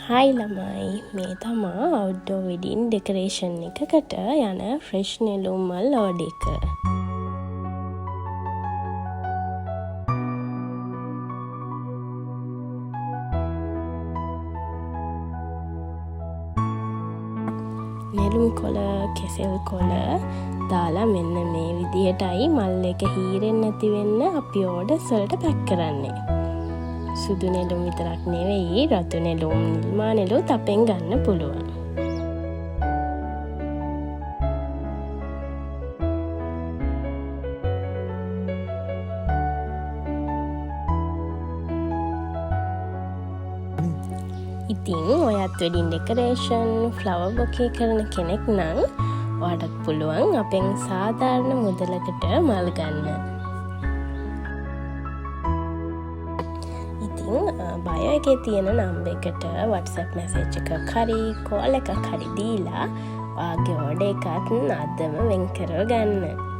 Hi ළමයි, මේ තමා අවුට්ඩෝ වෙඩින් ඩෙකරේෂන් එකකට යන ෆ්‍රෙෂ් නෙළුම් මල් ඕඩර් එක. නෙළුම් කොළ, කෙසෙල් කොළ දාලා මෙන්න මේ විදිහටයි මල් එක හීරෙන්නේ නැති වෙන්න අපි ඕඩර්ස් වලට පැක් කරන්නේ. සුදු නෙළුම් විතරක් නෙවෙයි, රතු නෙළුම්, නිල්මා නෙළුත් අපෙන් ගන්න පුළුවන්. ඉතින් ඔයත් වෙඩින් ඩෙකරේෂන්, ෆ්ලවර් බොකේ කරන කෙනෙක් නම් ඔයාටත් පුළුවන් අපෙන් සාධාරණ මුදලකට මල් ගන්න. බයෝ එකේ තියෙන නම්බර් එකට WhatsApp message එකක් හරි කෝල් එකක් හරි දීලා ඔයාගේ ඕඩර් එකත් අදම වෙන් කරව ගන්න.